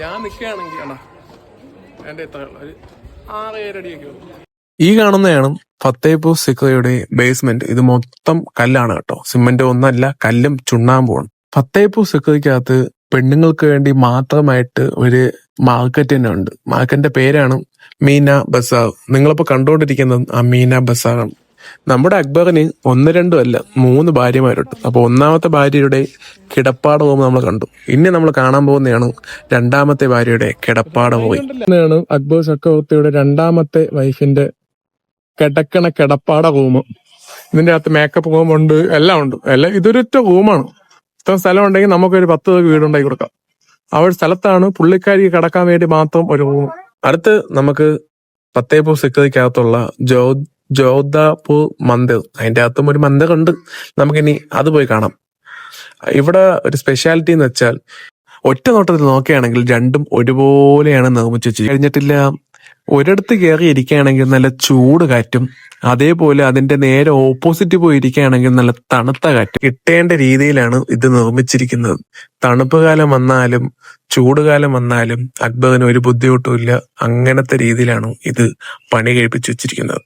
ഞാൻ നിൽക്കുകയാണെങ്കിൽ എന്റെ എത്ര ഒരു 6-7 അടിയൊക്കെ. ഈ കാണുന്നതാണ് ഫത്തേപൂർ സിക്രിയുടെ ബേസ്മെന്റ്. ഇത് മൊത്തം കല്ലാണ് കേട്ടോ, സിമന്റ് ഒന്നല്ല, കല്ലും ചുണ്ണാമ്പുമാണ്. ഫത്തേപൂർ സിക്രിക്കകത്ത് പെണ്ണുങ്ങൾക്ക് വേണ്ടി മാത്രമായിട്ട് ഒരു മാർക്കറ്റ് തന്നെ ഉണ്ട്. മാർക്കറ്റിന്റെ പേരാണ് മീന ബസാർ. നിങ്ങളിപ്പോ കണ്ടുകൊണ്ടിരിക്കുന്നത് ആ മീന ബസാറാണ്. നമ്മുടെ അക്ബറിന് 1-2 അല്ല 3 ഭാര്യമാരുണ്ട്. അപ്പൊ ഒന്നാമത്തെ ഭാര്യയുടെ കിടപ്പാട റൂം നമ്മൾ കണ്ടു. ഇനി നമ്മൾ കാണാൻ പോകുന്നതാണ് രണ്ടാമത്തെ ഭാര്യയുടെ കിടപ്പാട റൂം. അക്ബർ ചക്രവർത്തിയുടെ രണ്ടാമത്തെ വൈഫിന്റെ കിടപ്പാട റൂം. ഇതിന്റെ അകത്ത് മേക്കപ്പ് റൂം ഉണ്ട്, എല്ലാം ഉണ്ട്. ഇതൊരൊറ്റ റൂമാണ്. ഇത്ര സ്ഥലം ഉണ്ടെങ്കിൽ നമുക്കൊരു 10 വീടുണ്ടാക്കി കൊടുക്കാം. ആ ഒരു സ്ഥലത്താണ് പുള്ളിക്കാരി കിടക്കാൻ വേണ്ടി മാത്രം ഒരു റൂം. അടുത്ത് നമുക്ക് ഫത്തേപൂർ സിക്രിക്കകത്തുള്ള ജോധാപൂർ മന്ദിർ. അതിന്റെ അകത്തും ഒരു മന്ദിർ ഉണ്ട്. നമുക്കിനി അത് പോയി കാണാം. ഇവിടെ ഒരു സ്പെഷ്യാലിറ്റി എന്ന് വെച്ചാൽ ഒറ്റ നോട്ടത്തിൽ നോക്കുകയാണെങ്കിൽ രണ്ടും ഒരുപോലെയാണ് നിർമ്മിച്ചു കഴിഞ്ഞിട്ടില്ല. ഒരിടത്ത് കയറി ഇരിക്കുകയാണെങ്കിൽ നല്ല ചൂട് കാറ്റും, അതേപോലെ അതിന്റെ നേരെ ഓപ്പോസിറ്റ് പോയി ഇരിക്കുകയാണെങ്കിൽ നല്ല തണുത്ത കാറ്റും കിട്ടേണ്ട രീതിയിലാണ് ഇത് നിർമ്മിച്ചിരിക്കുന്നത്. തണുപ്പ് കാലം വന്നാലും ചൂടുകാലം വന്നാലും അക്ബറിന് ഒരു ബുദ്ധിമുട്ടുമില്ല. അങ്ങനത്തെ രീതിയിലാണ് ഇത് പണി കഴിപ്പിച്ചു വെച്ചിരിക്കുന്നത്.